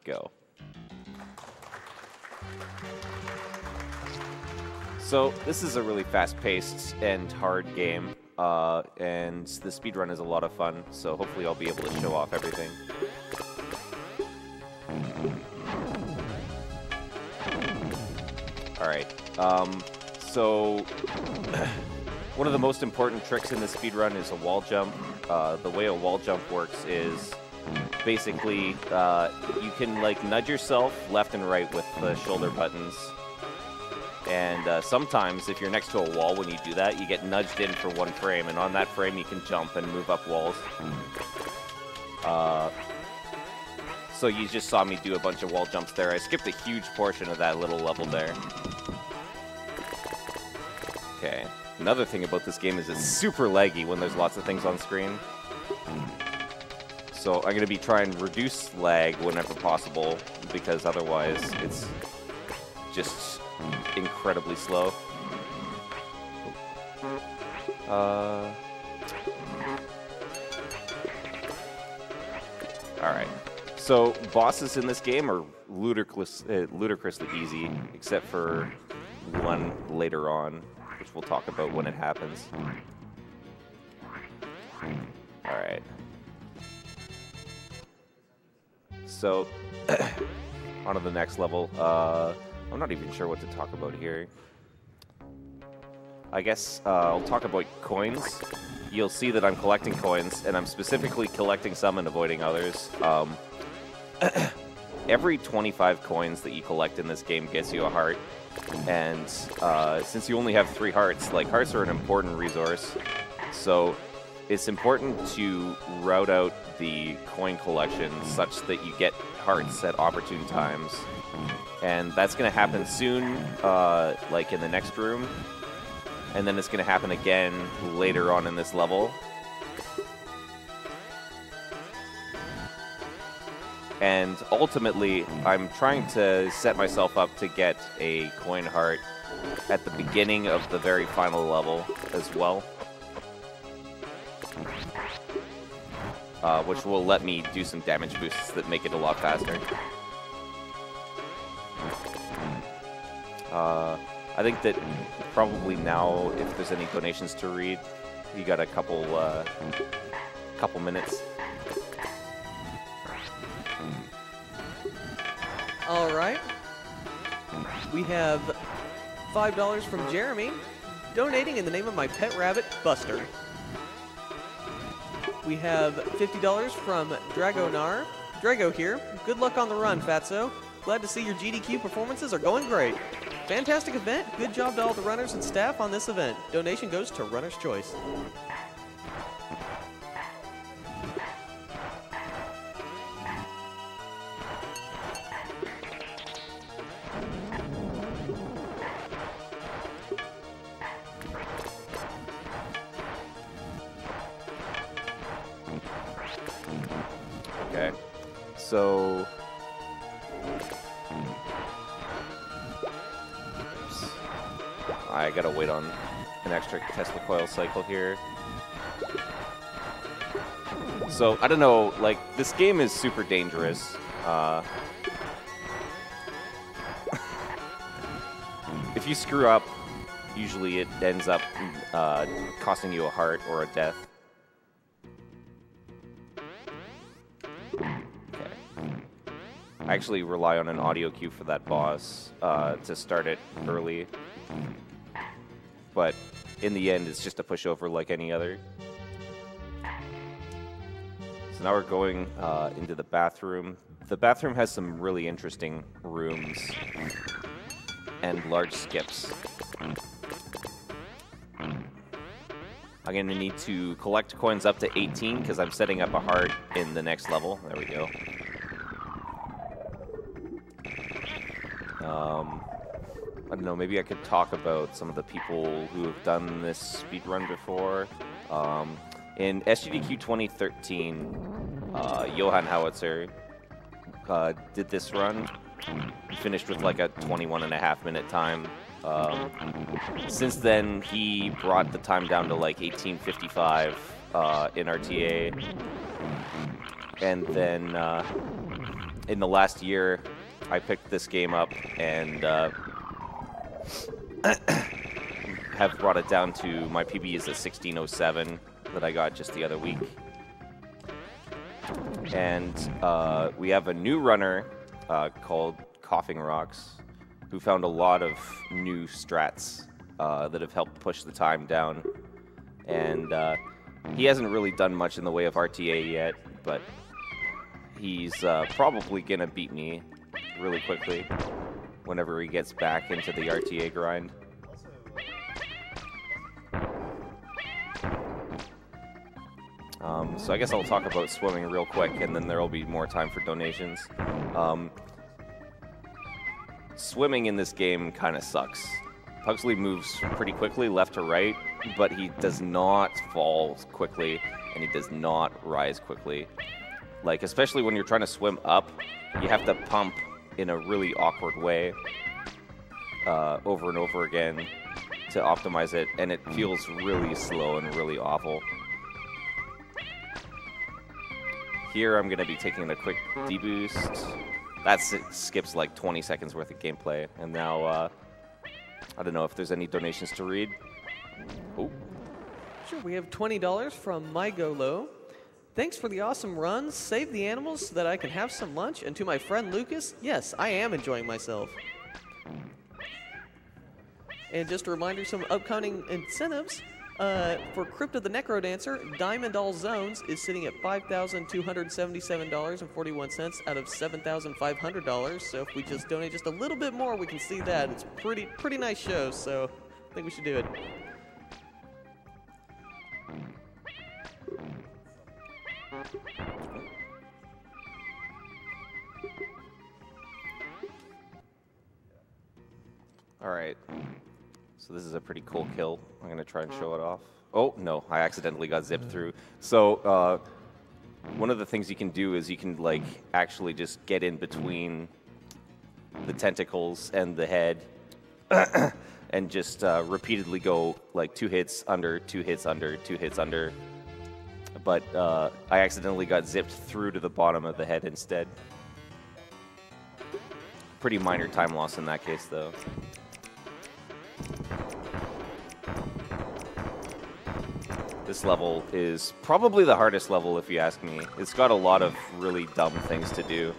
go. So this is a really fast-paced and hard game, and the speedrun is a lot of fun, so hopefully I'll be able to show off everything. Alright, so one of the most important tricks in the speedrun is a wall jump. The way a wall jump works is basically you can like nudge yourself left and right with the shoulder buttons. And sometimes, if you're next to a wall when you do that, you get nudged in for one frame, and on that frame you can jump and move up walls. So you just saw me do a bunch of wall jumps there. I skipped a huge portion of that little level there. Okay. Another thing about this game is it's super laggy when there's lots of things on screen. So I'm going to be trying to reduce lag whenever possible, because otherwise it's just incredibly slow. Alright. So, bosses in this game are ludicrously easy, except for one later on, which we'll talk about when it happens. Alright. So, on to the next level. I'm not even sure what to talk about here. I guess I'll talk about coins. You'll see that I'm collecting coins, and I'm specifically collecting some and avoiding others. Every 25 coins that you collect in this game gets you a heart. And since you only have 3 hearts, like, hearts are an important resource. So it's important to route out the coin collection such that you get hearts at opportune times. And that's going to happen soon, like in the next room. And then it's going to happen again later on in this level. And ultimately, I'm trying to set myself up to get a coin heart at the beginning of the very final level as well. Which will let me do some damage boosts that make it a lot faster. I think that probably now, if there's any donations to read, you got a couple minutes. All right. We have $5 from Jeremy, donating in the name of my pet rabbit, Buster. We have $50 from Dragonar. Drago here. Good luck on the run, Fatso. Glad to see your GDQ performances are going great. Fantastic event. Good job to all the runners and staff on this event. Donation goes to Runner's Choice. Okay. So I gotta wait on an extra Tesla coil cycle here. So, I don't know, like, this game is super dangerous. If you screw up, usually it ends up costing you a heart or a death. Okay. I actually rely on an audio cue for that boss to start it early. But in the end, it's just a pushover like any other. So now we're going into the bathroom. The bathroom has some really interesting rooms and large skips. I'm going to need to collect coins up to 18 because I'm setting up a heart in the next level. There we go. I don't know, maybe I could talk about some of the people who have done this speedrun before. In SGDQ 2013, Johan Howitzer did this run. He finished with like a 21.5-minute time. Since then, he brought the time down to like 18:55 in RTA. And then in the last year, I picked this game up and have brought it down to my PB is a 1607 that I got just the other week. And we have a new runner called Coughing Rocks, who found a lot of new strats that have helped push the time down. And he hasn't really done much in the way of RTA yet, but he's probably going to beat me really quickly whenever he gets back into the RTA grind. So I guess I'll talk about swimming real quick, and then there will be more time for donations. Swimming in this game kind of sucks. Pugsley moves pretty quickly left to right, but he does not fall quickly, and he does not rise quickly. Like, especially when you're trying to swim up, you have to pump in a really awkward way over and over again to optimize it, and it feels really slow and really awful. Here I'm going to be taking a quick deboost. It skips like 20 seconds worth of gameplay. And now, I don't know if there's any donations to read. Oh. Sure, we have $20 from MyGolo. Thanks for the awesome runs. Save the animals so that I can have some lunch. And to my friend Lucas, yes, I am enjoying myself. And just a reminder, some upcoming incentives. For Crypt of the Necrodancer, Diamond All Zones is sitting at $5,277.41 out of $7,500. So if we just donate just a little bit more, we can see that. It's pretty nice show, so I think we should do it. All right. So this is a pretty cool kill. I'm going to try and show it off. Oh, no, I accidentally got zipped through. So one of the things you can do is you can like actually just get in between the tentacles and the head and just repeatedly go like 2 hits under, 2 hits under, 2 hits under. But I accidentally got zipped through to the bottom of the head instead. Pretty minor time loss in that case, though. This level is probably the hardest level, if you ask me. It's got a lot of really dumb things to do,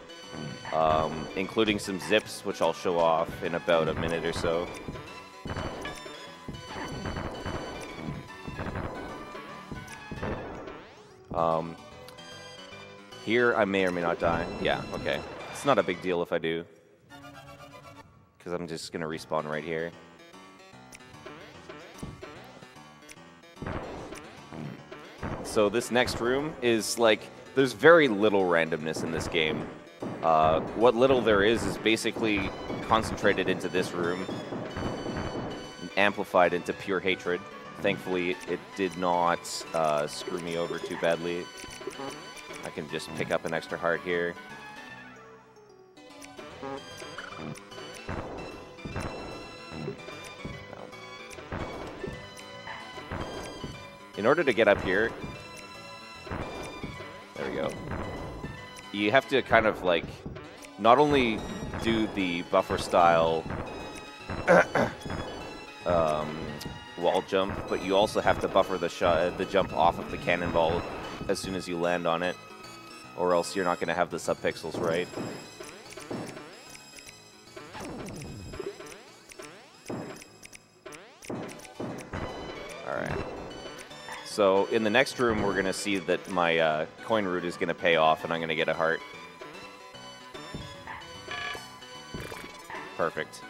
including some zips, which I'll show off in about a minute or so. Here, I may or may not die. Yeah, okay. It's not a big deal if I do, because I'm just going to respawn right here. So this next room is like, there's very little randomness in this game. What little there is basically concentrated into this room, amplified into pure hatred. Thankfully, it did not screw me over too badly. I can just pick up an extra heart here. In order to get up here, there we go. You have to kind of like not only do the buffer style wall jump, but you also have to buffer the jump off of the cannonball as soon as you land on it, or else you're not going to have the subpixels right. Alright. So in the next room, we're going to see that my coin route is going to pay off, and I'm going to get a heart. Perfect.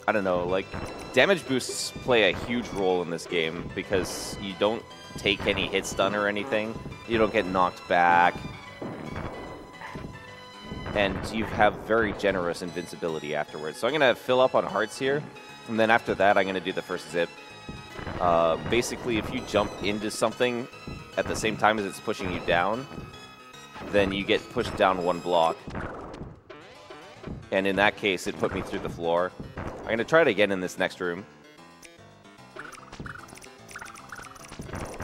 I don't know, like, damage boosts play a huge role in this game because you don't take any hit stun or anything. You don't get knocked back. And you have very generous invincibility afterwards. So I'm going to fill up on hearts here. And then after that, I'm going to do the first zip. Basically, if you jump into something at the same time as it's pushing you down, then you get pushed down 1 block. And in that case, it put me through the floor. I'm going to try it again in this next room.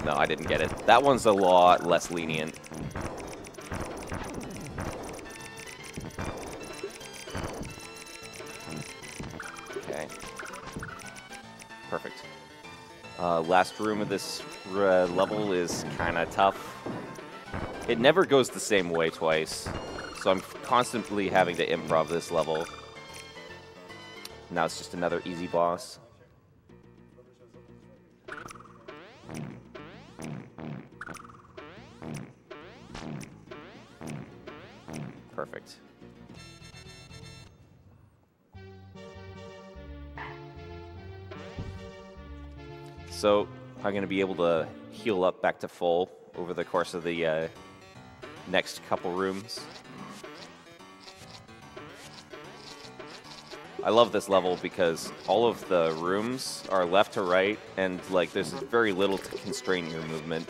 No, I didn't get it. That one's a lot less lenient. Okay. Perfect. Last room of this level is kind of tough. It never goes the same way twice, so I'm constantly having to improv this level. Now it's just another easy boss. Perfect. So I'm going to be able to heal up back to full over the course of the next couple rooms. I love this level because all of the rooms are left to right, and like there's very little to constrain your movement.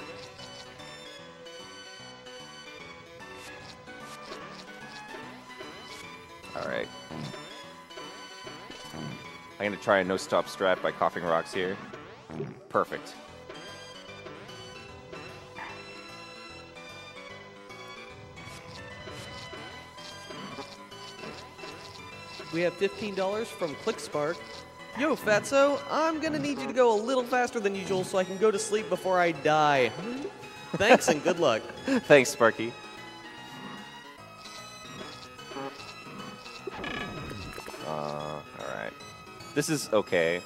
All right. I'm going to try a no-stop strat by coughing rocks here. Perfect. We have $15 from ClickSpark. Yo, Fatso, I'm gonna need you to go a little faster than usual so I can go to sleep before I die. Thanks and good luck. Thanks, Sparky. Alright. This is okay.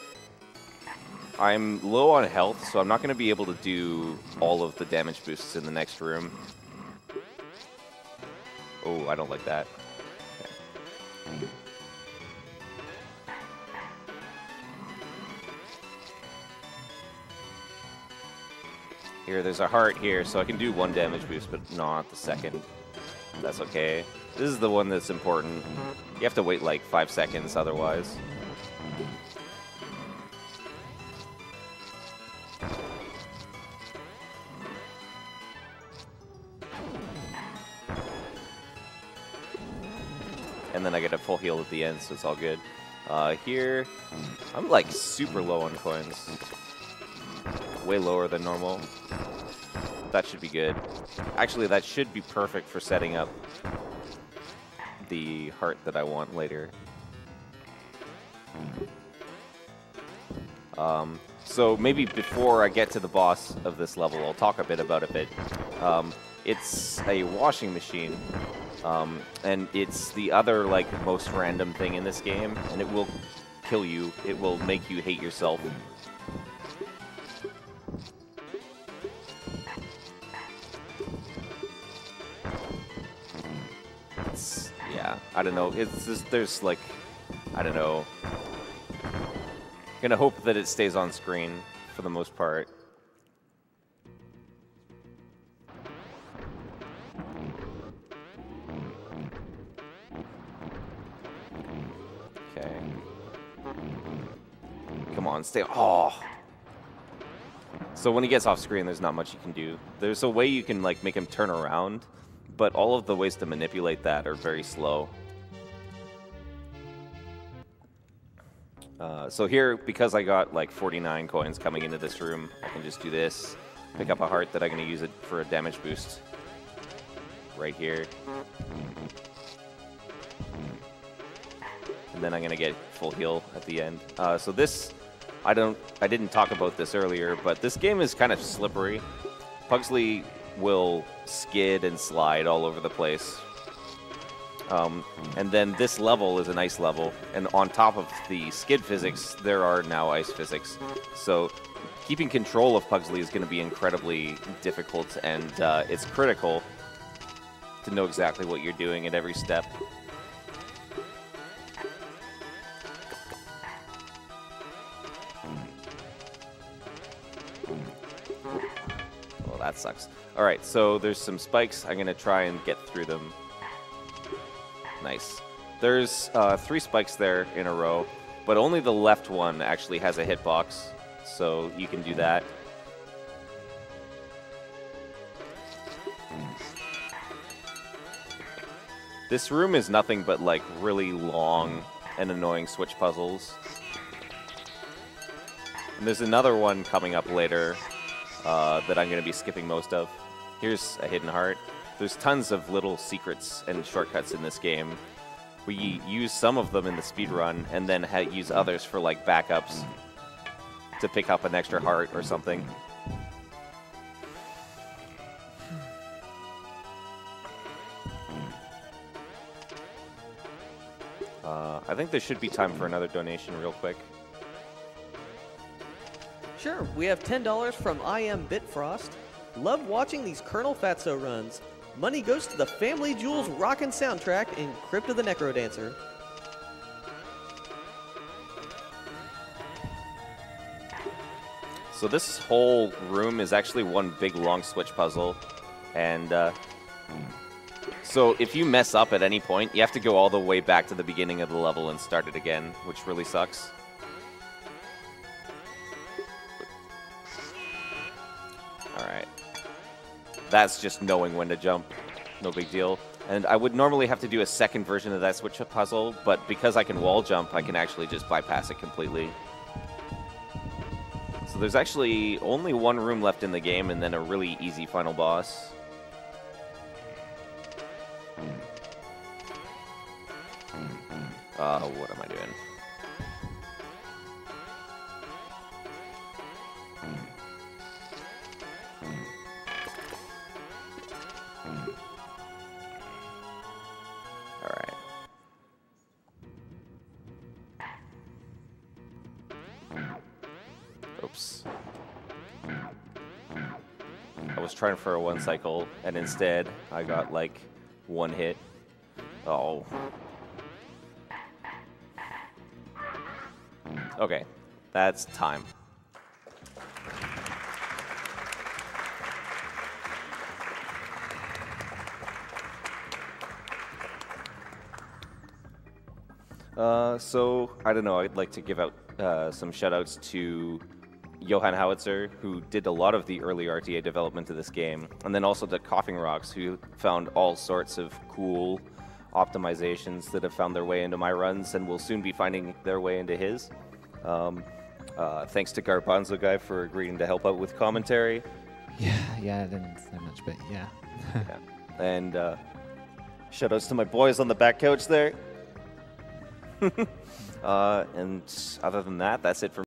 I'm low on health, so I'm not going to be able to do all of the damage boosts in the next room. Oh, I don't like that. Okay. Here, there's a heart here, so I can do one damage boost, but not the second. That's okay. This is the one that's important. You have to wait like 5 seconds otherwise. And then I get a full heal at the end, so it's all good. Here, I'm like super low on coins. Way lower than normal. That should be good. Actually, that should be perfect for setting up the heart that I want later. So maybe before I get to the boss of this level, I'll talk a bit about it. It's a washing machine. And it's the other, like, most random thing in this game, and it will kill you. It will make you hate yourself. Yeah, I don't know. It's just, there's, like, I don't know. Gonna hope that it stays on screen for the most part. Come on, stay. Oh. So when he gets off screen, there's not much you can do. There's a way you can like make him turn around, but all of the ways to manipulate that are very slow. So here, because I got like 49 coins coming into this room, I can just do this, pick up a heart that I'm going to use it for a damage boost right here. And then I'm going to get full heal at the end. So this, I didn't talk about this earlier, but this game is kind of slippery. Pugsley will skid and slide all over the place. And then this level is an ice level, and on top of the skid physics, there are now ice physics. So keeping control of Pugsley is going to be incredibly difficult, and it's critical to know exactly what you're doing at every step. Well, that sucks. All right, so there's some spikes. I'm going to try and get through them. Nice. There's 3 spikes there in a row, but only the left one actually has a hitbox, so you can do that. This room is nothing but like really long and annoying switch puzzles. And there's another one coming up later that I'm going to be skipping most of. Here's a hidden heart. There's tons of little secrets and shortcuts in this game. We use some of them in the speed run, and then use others for like backups to pick up an extra heart or something. I think there should be time for another donation real quick. Sure, we have $10 from I Am Bitfrost. Love watching these Colonel Fatso runs. Money goes to the Family Jewels rockin' soundtrack in Crypt of the Necrodancer. So this whole room is actually one big long switch puzzle, and so if you mess up at any point, you have to go all the way back to the beginning of the level and start it again, which really sucks. Alright. That's just knowing when to jump. No big deal. And I would normally have to do a second version of that switch puzzle, but because I can wall jump, I can actually just bypass it completely. So there's actually only one room left in the game, and then a really easy final boss. What am I doing? All right. Oops. I was trying for a one cycle, and instead I got like one hit. Oh. Okay, that's time. So, I don't know, I'd like to give out some shout-outs to Johan Howitzer, who did a lot of the early RTA development of this game, and then also to Coughing Rocks, who found all sorts of cool optimizations that have found their way into my runs and will soon be finding their way into his. Thanks to Garbanzo Guy for agreeing to help out with commentary. Yeah, I didn't say much, but yeah. Yeah. And shout-outs to my boys on the back couch there. And other than that, that's it for me.